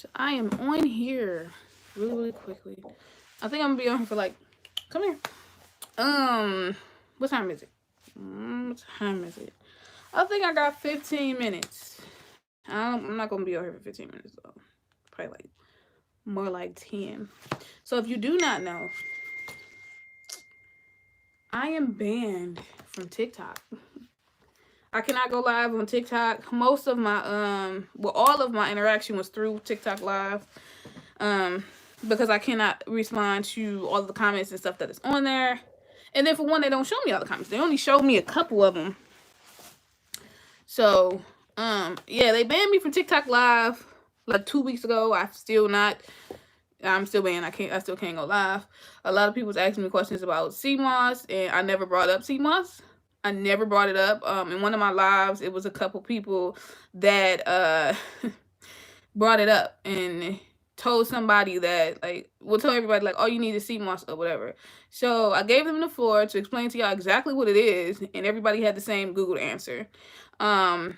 So I am on here really quickly. I think I'm gonna be on here for like, come here. What time is it? What time is it? I think I got 15 minutes. I'm not gonna be on here for 15 minutes though. Probably like more like 10. So if you do not know, I am banned from TikTok. I cannot go live on TikTok. Most of my all of my interaction was through TikTok live. Um because I cannot respond to all of the comments and stuff that is on there. And then for one, they don't show me all the comments. They only showed me a couple of them. So, yeah, they banned me from TikTok live like 2 weeks ago. I'm still banned. I still can't go live. A lot of people was asking me questions about seamoss, and I never brought up seamoss. I never brought it up. In one of my lives, it was a couple people that brought it up and told somebody that, like, will tell everybody like, all you need is seamoss or whatever. So I gave them the floor to explain to y'all exactly what it is, and everybody had the same Google answer. I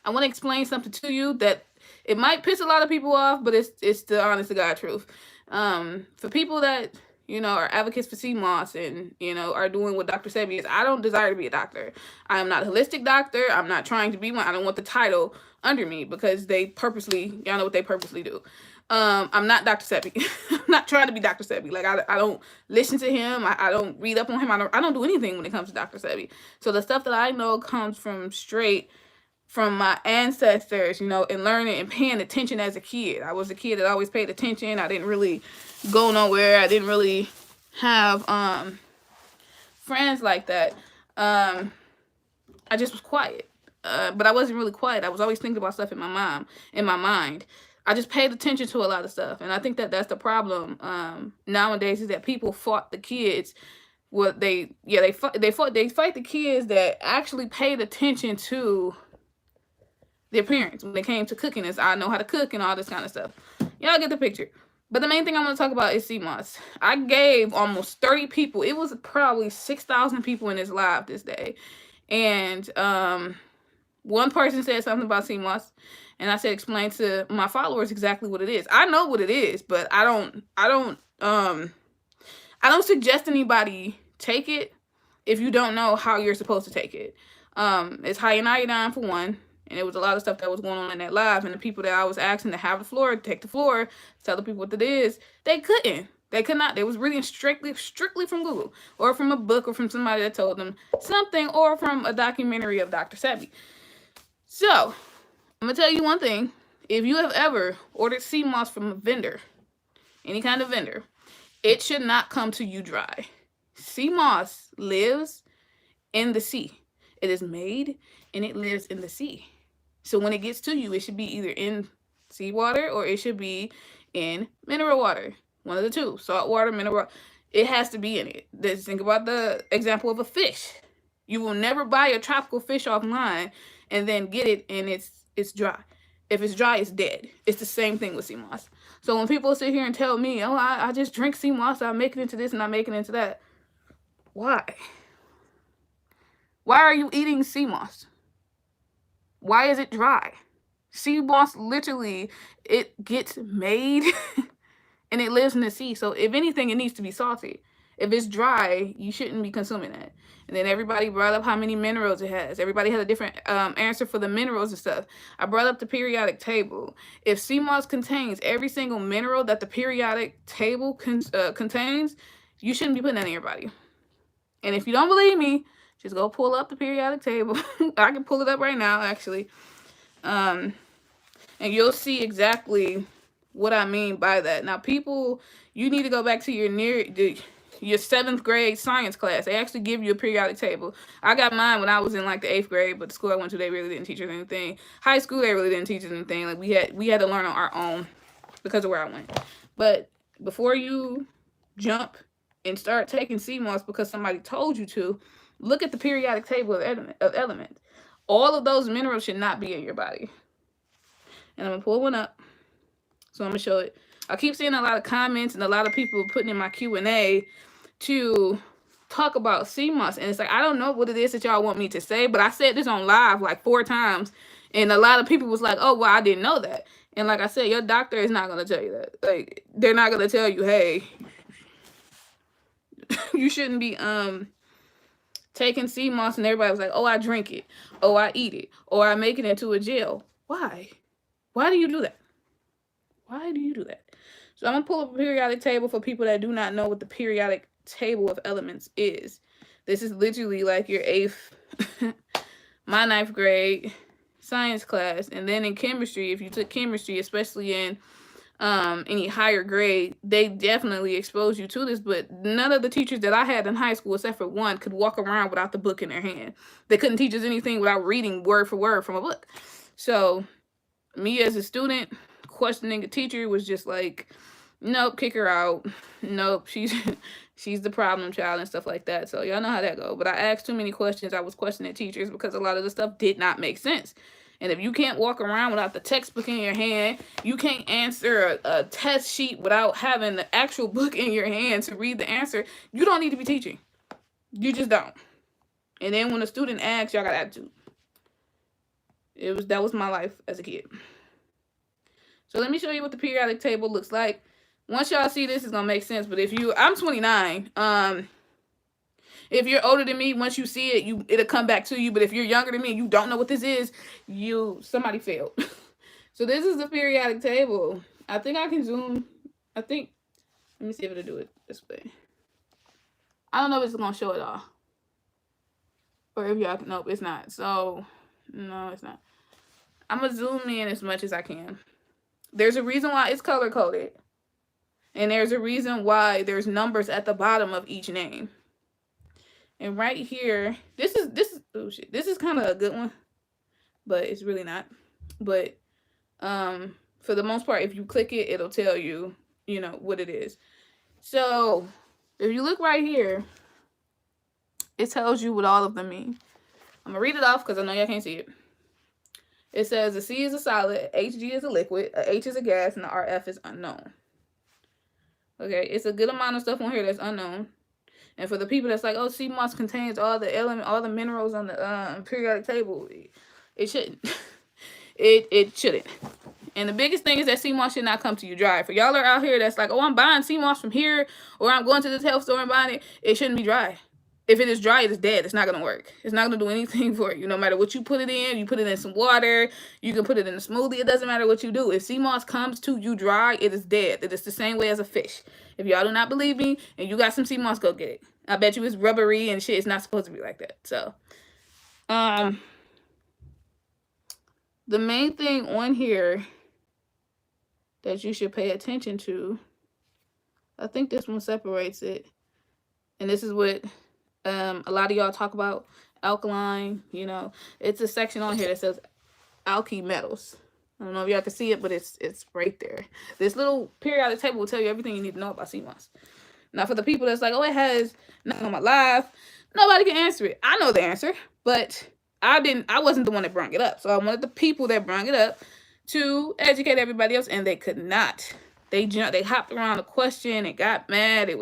want to explain something to you that it might piss a lot of people off, but it's the honest to God truth. For people that are advocates for CMOS and are doing what Dr. Sebi is, I don't desire to be a doctor. I am not a holistic doctor. I'm not trying to be one. I don't want the title under me because y'all know what they purposely do. I'm not Dr. Sebi. I'm not trying to be Dr. Sebi. Like I don't listen to him. I don't read up on him. I don't do anything when it comes to Dr. Sebi. So the stuff that I know comes from my ancestors, and learning and paying attention as a kid. I was a kid that always paid attention. I didn't really go nowhere. I didn't really have friends like that. I just was quiet. But I wasn't really quiet. I was always thinking about stuff in my mind. I just paid attention to a lot of stuff, and I think that that's the problem nowadays is that people fought the kids. Well, they fight the kids that actually paid attention to their parents when it came to cooking. Is I know how to cook and all this kind of stuff. Y'all get the picture. But the main thing I want to talk about is CMOS. I gave almost 30 people. It was probably 6,000 people in this live this day, and one person said something about CMOS. And I said, explain to my followers exactly what it is. I know what it is, but I don't suggest anybody take it if you don't know how you're supposed to take it. It's high in iodine for one, and it was a lot of stuff that was going on in that live. And the people that I was asking to have the floor, take the floor, tell the people what it is, they couldn't. They could not. They was reading strictly from Google or from a book or from somebody that told them something or from a documentary of Dr. Sebi. So I'm going to tell you one thing. If you have ever ordered sea moss from a vendor, any kind of vendor, it should not come to you dry. Sea moss lives in the sea. It is made and it lives in the sea. So when it gets to you, it should be either in seawater or it should be in mineral water. One of the two. Salt water, mineral water. It has to be in it. Let's think about the example of a fish. You will never buy a tropical fish offline and then get it and it's dry. If it's dry, it's dead. It's the same thing with sea moss. So when people sit here and tell me, oh, I just drink sea moss, I make it into this and I make it into that. Why? Why are you eating sea moss? Why is it dry? Sea moss literally, it gets made and it lives in the sea. So if anything, it needs to be salty. If it's dry, you shouldn't be consuming that. And then everybody brought up how many minerals it has. Everybody had a different answer for the minerals and stuff. I brought up the periodic table. If sea moss contains every single mineral that the periodic table contains, you shouldn't be putting that in your body. And if you don't believe me, just go pull up the periodic table. I can pull it up right now, actually. And you'll see exactly what I mean by that. Now, people, you need to go back to your 7th grade science class. They actually give you a periodic table. I got mine when I was in like the 8th grade, but the school I went to, they really didn't teach us anything. High school, they really didn't teach us anything. Like we had to learn on our own because of where I went. But before you jump and start taking sea moss because somebody told you to, look at the periodic table of elements. All of those minerals should not be in your body. And I'm gonna pull one up. So I'm gonna show it. I keep seeing a lot of comments and a lot of people putting in my Q&A to talk about sea moss. And it's like, I don't know what it is that y'all want me to say, but I said this on live like 4 times And a lot of people was like, oh, well, I didn't know that. And like I said, your doctor is not going to tell you that. Like, they're not going to tell you, hey, you shouldn't be taking sea moss. And everybody was like, oh, I drink it. Oh, I eat it. Or I make it into a gel. Why? Why do you do that? Why do you do that? So I'm going to pull up a periodic table for people that do not know what the periodic table of elements is. This is literally like your 8th, my 9th grade science class. And then in chemistry, if you took chemistry, especially in any higher grade, they definitely expose you to this. But none of the teachers that I had in high school, except for one, could walk around without the book in their hand. They couldn't teach us anything without reading word for word from a book. So me as a student questioning a teacher was just like, nope, kick her out. Nope, she's the problem child and stuff like that. So y'all know how that go. But I asked too many questions. I was questioning teachers because a lot of the stuff did not make sense. And if you can't walk around without the textbook in your hand, you can't answer a test sheet without having the actual book in your hand to read the answer, you don't need to be teaching. You just don't. And then when a student asks, y'all got attitude. That was my life as a kid. So let me show you what the periodic table looks like. Once y'all see this, it's gonna make sense. But I'm 29. If you're older than me, once you see it, it'll come back to you. But if you're younger than me and you don't know what this is, somebody failed. So this is the periodic table. I think I can zoom. Let me see if it'll do it this way. I don't know if it's gonna show it all. Or if y'all can, nope, it's not. So, no, it's not. I'm gonna zoom in as much as I can. There's a reason why it's color coded. And there's a reason why there's numbers at the bottom of each name. And right here, this is kind of a good one, but it's really not. But for the most part, if you click it, it'll tell you, what it is. So if you look right here, it tells you what all of them mean. I'm gonna read it off because I know y'all can't see it. It says a C is a solid, Hg is a liquid, a H is a gas, and the Rf is unknown. Okay, it's a good amount of stuff on here that's unknown. And for the people that's like, oh, sea moss contains all the minerals on the periodic table, it shouldn't. it shouldn't. And the biggest thing is that sea moss should not come to you dry. For y'all are out here that's like, oh, I'm buying sea moss from here, or I'm going to this health store and buying it, it shouldn't be dry. If it is dry, it is dead. It's not going to work. It's not going to do anything for you. No matter what you put it in, you put it in some water, you can put it in a smoothie. It doesn't matter what you do. If sea moss comes to you dry, it is dead. It is the same way as a fish. If y'all do not believe me and you got some sea moss, go get it. I bet you it's rubbery and shit. It's not supposed to be like that. So, the main thing on here that you should pay attention to, I think this one separates it. And this is what a lot of y'all talk about, alkaline, it's a section on here that says alky metals. I don't know if y'all can see it, but it's right there. This little periodic table will tell you everything you need to know about sea moss. Now, for the people that's like, oh, it has nothing on my life, nobody can answer it. I know the answer, but I wasn't the one that brought it up. So I wanted the people that brought it up to educate everybody else, and they could not. They hopped around the question and got mad.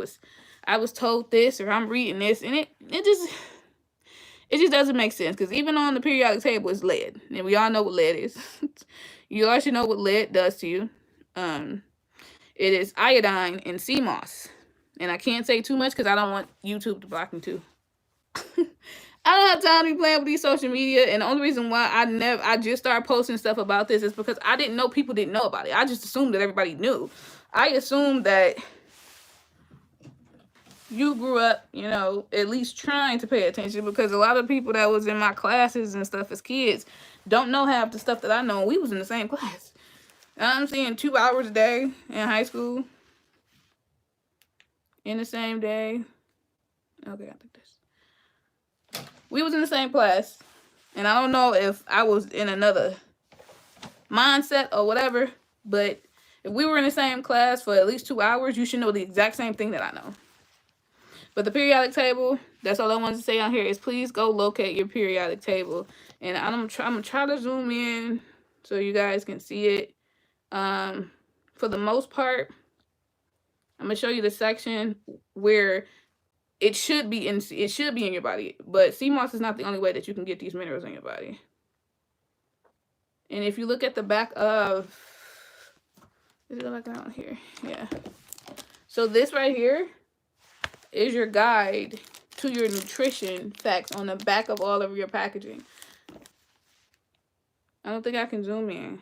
I was told this, or I'm reading this, and it just doesn't make sense, because even on the periodic table is lead, and we all know what lead is. You all should know what lead does to you. It is iodine in sea moss, and I can't say too much because I don't want YouTube to block me too. I don't have time to be playing with these social media, and the only reason why I just started posting stuff about this is because I didn't know people didn't know about it. I just assumed that everybody knew. I assumed that you grew up, at least trying to pay attention, because a lot of people that was in my classes and stuff as kids don't know half the stuff that I know. We was in the same class. I'm seeing 2 hours a day in high school. In the same day. Okay, I think this. We was in the same class. And I don't know if I was in another mindset or whatever, but if we were in the same class for at least 2 hours, you should know the exact same thing that I know. But the periodic table, that's all I wanted to say on here, is please go locate your periodic table. And I'm gonna try to zoom in so you guys can see it. For the most part, I'm gonna show you the section where it should be in your body. But sea moss is not the only way that you can get these minerals in your body. And if you look at the back of, is it back out here? Yeah. So this right here is your guide to your nutrition facts on the back of all of your packaging. I don't think I can zoom in.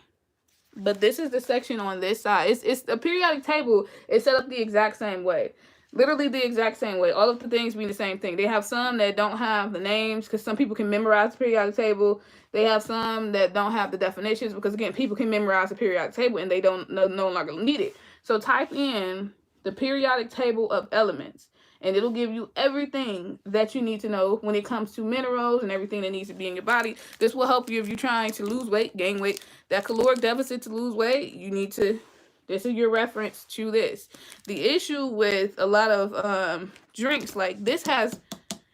But this is the section on this side. It's a periodic table. It's set up the exact same way. Literally the exact same way. All of the things mean the same thing. They have some that don't have the names because some people can memorize the periodic table. They have some that don't have the definitions because, again, people can memorize the periodic table and they don't no longer need it. So type in the periodic table of elements, and it'll give you everything that you need to know when it comes to minerals and everything that needs to be in your body. This will help you if you're trying to lose weight, gain weight. That caloric deficit to lose weight, you need to, this is your reference to this. The issue with a lot of drinks, like this has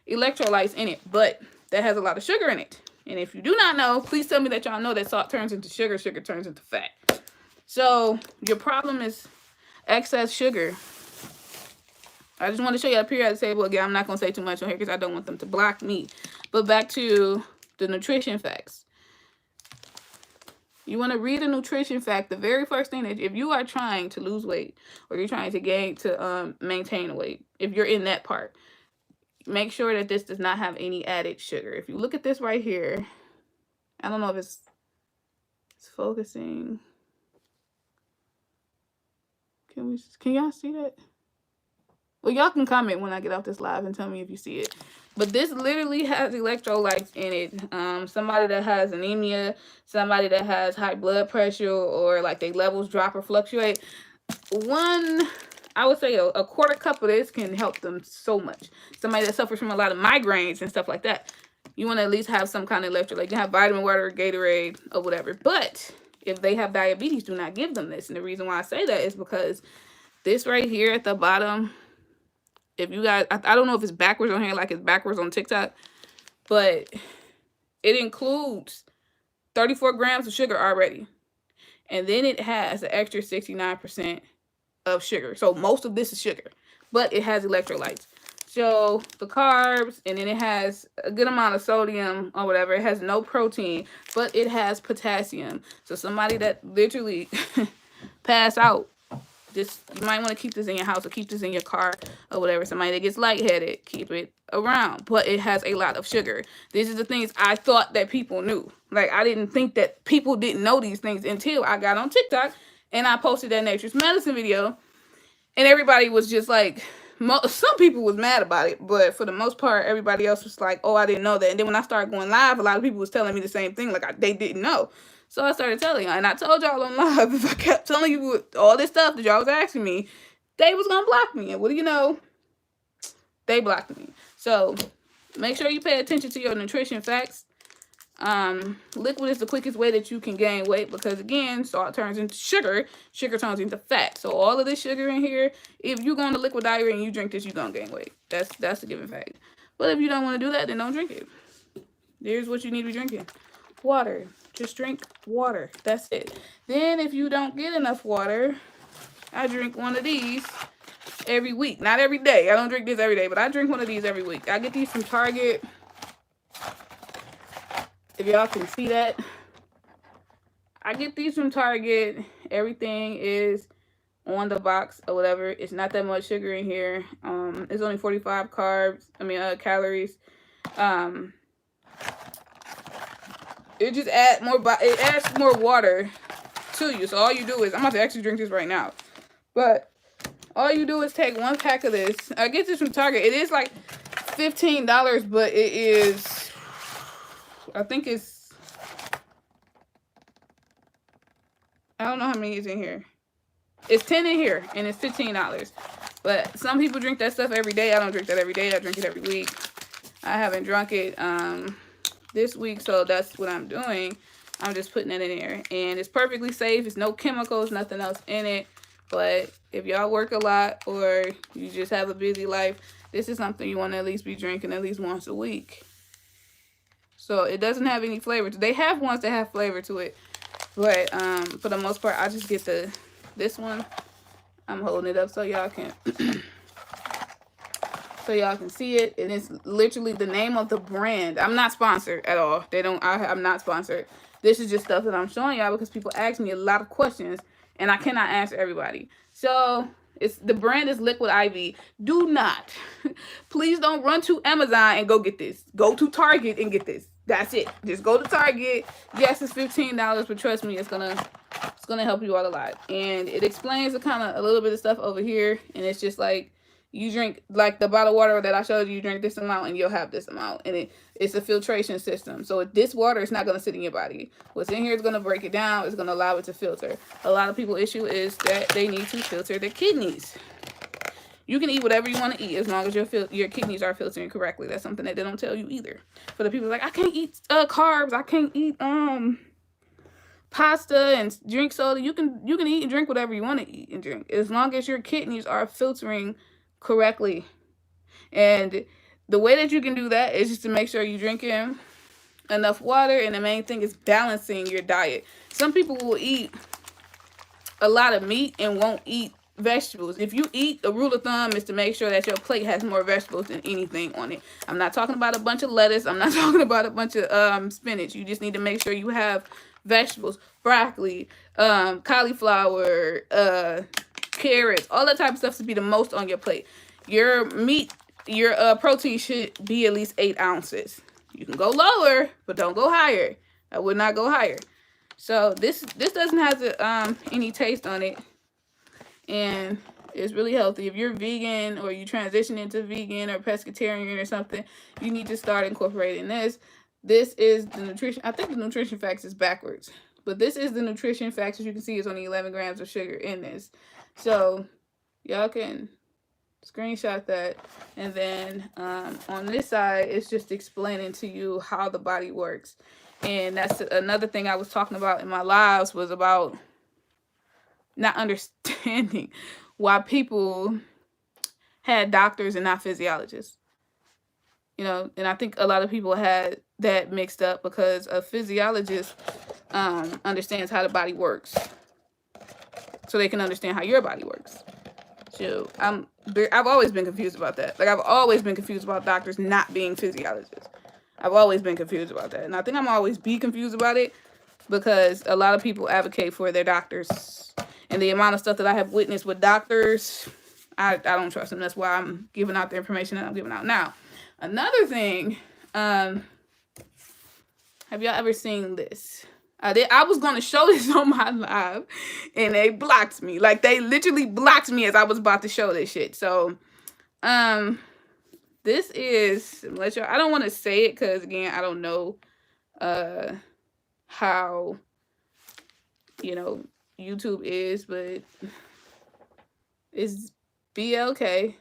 electrolytes in it, but that has a lot of sugar in it. And if you do not know, please tell me that y'all know that salt turns into sugar, sugar turns into fat. So your problem is excess sugar. I just want to show you a periodic table. Again, I'm not going to say too much on here because I don't want them to block me. But back to the nutrition facts. You want to read a nutrition fact. The very first thing that, if you are trying to lose weight or you're trying to maintain weight, if you're in that part, make sure that this does not have any added sugar. If you look at this right here, I don't know if it's focusing. Can y'all see that? Well, y'all can comment when I get off this live and tell me if you see it. But this literally has electrolytes in it. Somebody that has anemia, somebody that has high blood pressure, or like their levels drop or fluctuate, I would say a quarter cup of this can help them so much. Somebody that suffers from a lot of migraines and stuff like that, you want to at least have some kind of electrolyte. You can have vitamin water, Gatorade, or whatever. But if they have diabetes, do not give them this. And the reason why I say that is because this right here at the bottom, if you guys, I don't know if it's backwards on here, like it's backwards on TikTok, but it includes 34 grams of sugar already. And then it has an extra 69% of sugar. So most of this is sugar, but it has electrolytes. So the carbs, and then it has a good amount of sodium or whatever. It has no protein, but it has potassium. So somebody that literally pass out, you might want to keep this in your house or keep this in your car or whatever. Somebody that gets lightheaded, keep it around. But it has a lot of sugar. These are the things I thought that people knew. Like, I didn't think that people didn't know these things until I got on TikTok and I posted that Nature's Medicine video. And everybody was just like, some people was mad about it. But for the most part, everybody else was like, oh, I didn't know that. And then when I started going live, a lot of people was telling me the same thing. Like, they didn't know. So I started telling y'all, and I told y'all on live, if I kept telling you all this stuff that y'all was asking me, they was going to block me. And what do you know? They blocked me. So make sure you pay attention to your nutrition facts. Liquid is the quickest way that you can gain weight because, again, salt turns into sugar. Sugar turns into fat. So all of this sugar in here, if you go on the liquid diet and you drink this, you're going to gain weight. That's a given fact. But if you don't want to do that, then don't drink it. Here's what you need to be drinking. Water. Just drink water. That's it. Then if you don't get enough water, I drink one of these every week. Not every day. I don't drink this every day, but I drink one of these every week. I get these from Target. If y'all can see that. I get these from Target. Everything is on the box or whatever. It's not that much sugar in here. It's only 45 calories. It just adds more water to you. So all you do is, I'm about to actually drink this right now. But all you do is take one pack of this. I get this from Target. It is like $15, but it is, I think it's, I don't know how many is in here. It's 10 in here, and it's $15. But some people drink that stuff every day. I don't drink that every day. I drink it every week. I haven't drunk it this week, so that's what I'm doing. I'm just putting it in there, and it's perfectly safe. It's no chemicals, nothing else in it. But if y'all work a lot or you just have a busy life, this is something you want to at least be drinking at least once a week. So it doesn't have any flavor. They have ones that have flavor to it, but for the most part, I just get this one. I'm holding it up so y'all can see it. And it's literally the name of the brand. I'm not sponsored at all. I'm not sponsored. This is just stuff that I'm showing y'all because people ask me a lot of questions and I cannot answer everybody. So the brand is Liquid IV. Do not, please don't run to Amazon and go get this. Go to Target and get this. That's it. Just go to Target. Yes, it's $15, but trust me, it's gonna help you out a lot. And it explains a little bit of stuff over here, and it's just like, you drink, like the bottle of water that I showed you, you drink this amount and you'll have this amount. And it's a filtration system. So this water is not going to sit in your body. What's in here is going to break it down. It's going to allow it to filter. A lot of people's issue is that they need to filter their kidneys. You can eat whatever you want to eat as long as your kidneys are filtering correctly. That's something that they don't tell you either. For the people like, I can't eat carbs. I can't eat pasta and drink soda. You can eat and drink whatever you want to eat and drink as long as your kidneys are filtering correctly. And the way that you can do that is just to make sure you're drinking enough water, and the main thing is balancing your diet. Some people will eat a lot of meat and won't eat vegetables. If you eat, a rule of thumb is to make sure that your plate has more vegetables than anything on it. I'm not talking about a bunch of lettuce. I'm not talking about a bunch of spinach. You just need to make sure you have vegetables, broccoli, cauliflower, carrots, all that type of stuff to be the most on your plate. Your meat, your protein should be at least 8 ounces. You can go lower, but don't go higher. I would not go higher. So this doesn't have any taste on it, and it's really healthy. If you're vegan or you transition into vegan or pescatarian or something, you need to start incorporating this. This is the nutrition. I think the nutrition facts is backwards, but this is the nutrition facts. As you can see, it's only 11 grams of sugar in this. So y'all can screenshot that, and then on this side it's just explaining to you how the body works. And that's another thing I was talking about in my lives, was about not understanding why people had doctors and not physiologists. You know, and I think a lot of people had that mixed up because a physiologist understands how the body works, so they can understand how your body works. So I've always been confused about that. Like, I've always been confused about doctors not being physiologists. I've always been confused about that. And I think I'm always be confused about it because a lot of people advocate for their doctors. And the amount of stuff that I have witnessed with doctors, I don't trust them. That's why I'm giving out the information that I'm giving out now. Another thing, have y'all ever seen this? I was going to show this on my live, and they blocked me. Like, they literally blocked me as I was about to show this shit. So, this is, I don't want to say it because, again, I don't know how, you know, YouTube is, but it's BLK.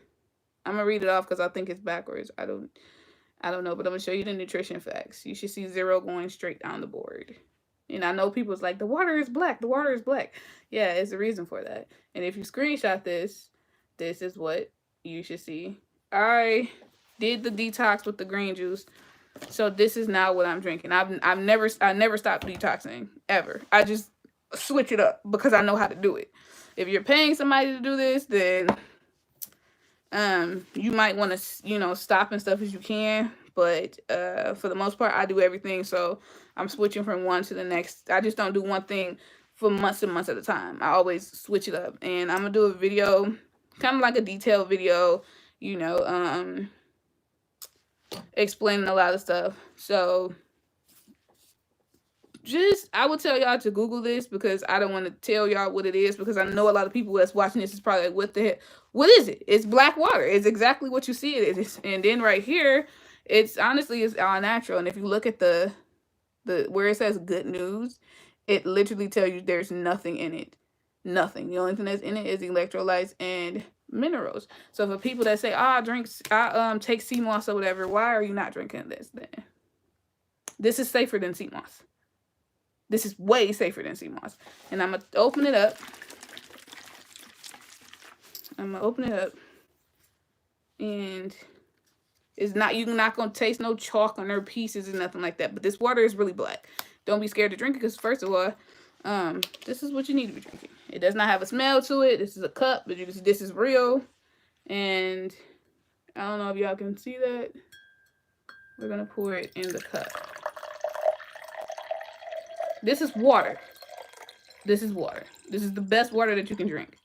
I'm going to read it off because I think it's backwards. I don't know, but I'm going to show you the nutrition facts. You should see 0 going straight down the board. And I know people's like, the water is black. The water is black. Yeah, it's a reason for that. And if you screenshot this, this is what you should see. I did the detox with the green juice. So this is now what I'm drinking. I never stopped detoxing ever. I just switch it up because I know how to do it. If you're paying somebody to do this, then you might want to, you know, stop and stuff as you can. But for the most part, I do everything. So I'm switching from one to the next. I just don't do one thing for months and months at a time. I always switch it up. And I'm going to do a video, kind of like a detailed video, you know, explaining a lot of stuff. So I would tell y'all to Google this because I don't want to tell y'all what it is, because I know a lot of people that's watching this is probably like, what the heck? What is it? It's black water. It's exactly what you see it is. And then right here, it's honestly, it's all natural. And if you look at the where it says good news, it literally tells you there's nothing in it. Nothing. The only thing that's in it is electrolytes and minerals. So for people that say, I take seamoss or whatever, why are you not drinking this then? This is safer than seamoss. This is way safer than seamoss. And I'm going to open it up. And it's not, you're not going to taste no chalk on their pieces and nothing like that. But this water is really black. Don't be scared to drink it because, first of all, this is what you need to be drinking. It does not have a smell to it. This is a cup, but you can see this is real. And I don't know if y'all can see that. We're going to pour it in the cup. This is water. This is water. This is the best water that you can drink.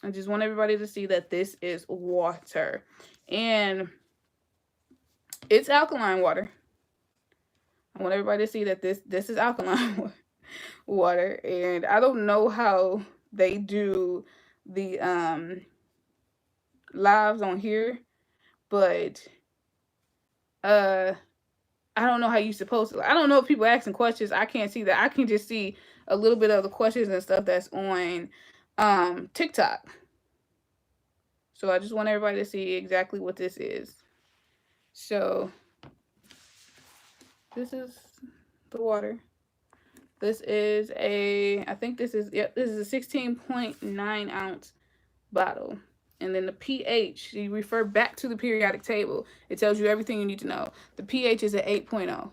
I just want everybody to see that this is water. And it's alkaline water. I want everybody to see that this is alkaline water. And I don't know how they do the lives on here, but I don't know how you're supposed to. I don't know if people asking questions. I can't see that. I can just see a little bit of the questions and stuff that's on TikTok. So I just want everybody to see exactly what this is. So this is the water. This is I think this is a 16.9 ounce bottle. And then the pH, you refer back to the periodic table. It tells you everything you need to know. The pH is at 8.0.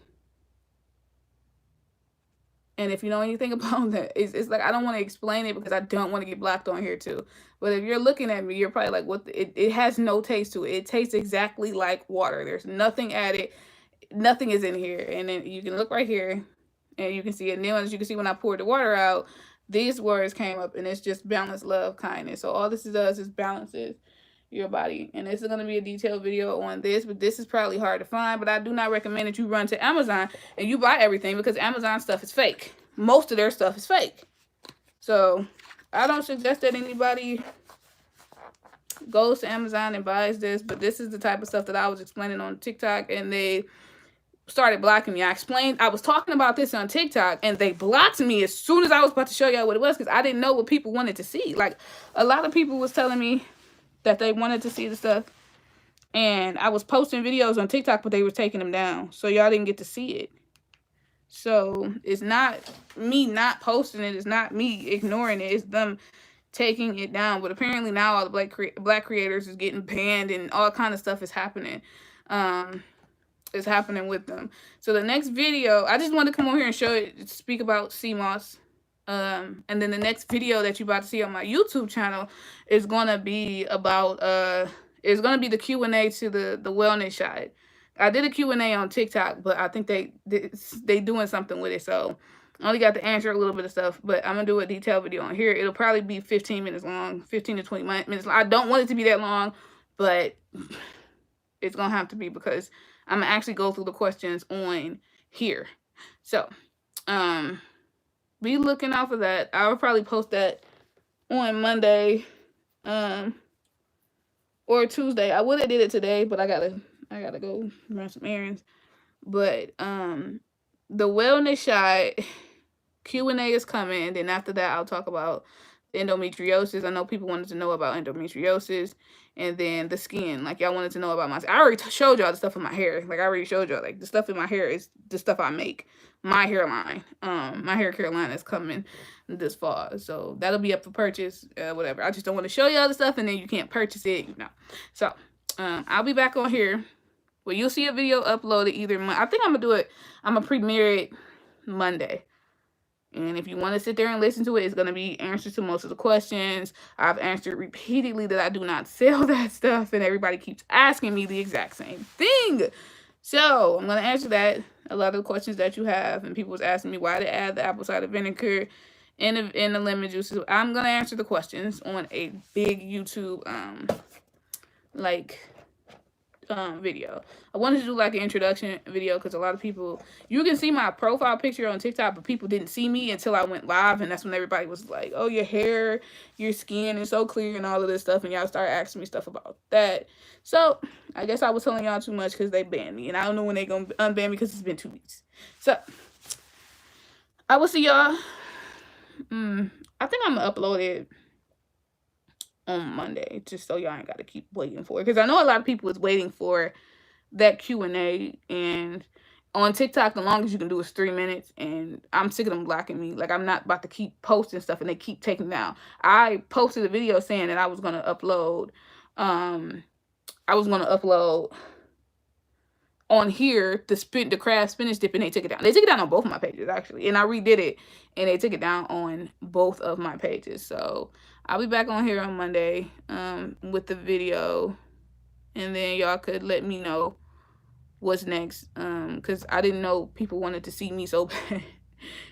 And if you know anything about that, it's like, I don't want to explain it because I don't want to get blocked on here too. But if you're looking at me, you're probably like, what? It has no taste to it. It tastes exactly like water. There's nothing added. Nothing is in here. And then you can look right here and you can see it. And then as you can see, when I poured the water out, these words came up, and it's just balance, love, kindness. So all this does is balances your body. And this is going to be a detailed video on this, but this is probably hard to find. But I do not recommend that you run to Amazon and you buy everything, because Amazon stuff is fake. Most of their stuff is fake. So I don't suggest that anybody goes to Amazon and buys this, but this is the type of stuff that I was explaining on TikTok, and they started blocking me. I was talking about this on TikTok, and they blocked me as soon as I was about to show y'all what it was, because I didn't know what people wanted to see. Like, a lot of people was telling me that they wanted to see the stuff, and I was posting videos on TikTok, but they were taking them down, so y'all didn't get to see it. So it's not me not posting it, it's not me ignoring it, it's them taking it down. But apparently now all the black creators is getting banned, and all kind of stuff is happening. Is happening with them. So the next video, I just want to come on here and show it, speak about seamoss. And then the next video that you're about to see on my YouTube channel is gonna be about it's gonna be the Q&A to the wellness shot. I did a Q&A on TikTok, but I think they doing something with it, so I only got to answer a little bit of stuff. But I'm gonna do a detailed video on here. It'll probably be 15 minutes long, 15 to 20 minutes long. I don't want it to be that long, but it's gonna have to be, because I'm gonna actually go through the questions on here. So be looking out for that. I will probably post that on Monday or Tuesday. I would have did it today, but I gotta go run some errands. But the wellness shot Q&A is coming, and then after that I'll talk about endometriosis. I know people wanted to know about endometriosis, and then the skin. Like, y'all wanted to know about my skin. I already showed y'all the stuff in my hair. Like, I already showed y'all, like, the stuff in my hair is the stuff I make. My hairline. My hair care line is coming this fall, so that'll be up for purchase, whatever. I just don't want to show y'all the stuff and then you can't purchase it, you know. So I'll be back on here. Well, you'll see a video uploaded either I think I'm gonna do it. I'm gonna premiere it Monday. And if you want to sit there and listen to it, it's going to be answers to most of the questions. I've answered repeatedly that I do not sell that stuff, and everybody keeps asking me the exact same thing. So I'm going to answer that, a lot of the questions that you have. And people was asking me why to add the apple cider vinegar in the lemon juice. So I'm going to answer the questions on a big YouTube video. I wanted to do like an introduction video, because a lot of people, you can see my profile picture on TikTok, but people didn't see me until I went live, and that's when everybody was like, oh, your hair, your skin is so clear and all of this stuff, and y'all started asking me stuff about that. So I guess I was telling y'all too much because they banned me, and I don't know when they're gonna unban me, because it's been 2 weeks. So I will see y'all. I think I'm gonna upload it on Monday, just so y'all ain't got to keep waiting for it, because I know a lot of people is waiting for that Q&A, and on TikTok the longest you can do is 3 minutes, and I'm sick of them blocking me. Like, I'm not about to keep posting stuff and they keep taking down. I posted a video saying that I was going to upload on here the craft spinach dip, and they took it down. They took it down on both of my pages, actually, and I redid it, and they took it down on both of my pages. So I'll be back on here on Monday with the video, and then y'all could let me know what's next. Because I didn't know people wanted to see me so bad.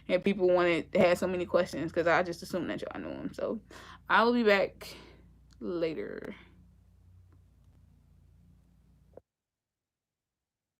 And people wanted to have so many questions because I just assumed that y'all knew him. So I will be back later.